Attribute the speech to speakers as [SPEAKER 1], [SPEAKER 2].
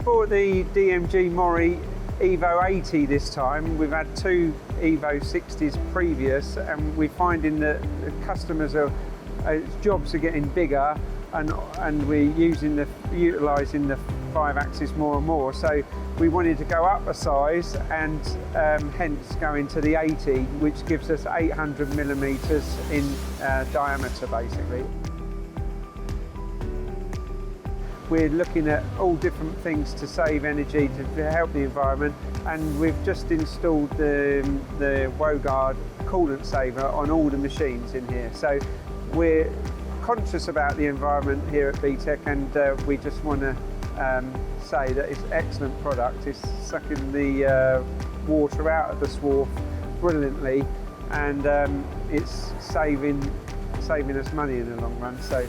[SPEAKER 1] bought the DMG Mori Evo 80 this time. We've had two Evo 60s previous, and we're finding that the customers jobs are getting bigger, and we're utilising the 5-axis more and more. So we wanted to go up a size and hence go into the 80, which gives us 800 millimetres in diameter basically. We're looking at all different things to save energy, to help the environment, and we've just installed the Wogaard Coolant Saver on all the machines in here. So we're conscious about the environment here at BTEC, and we just want to say that it's an excellent product. It's sucking the water out of the swarf brilliantly, and it's saving us money in the long run. So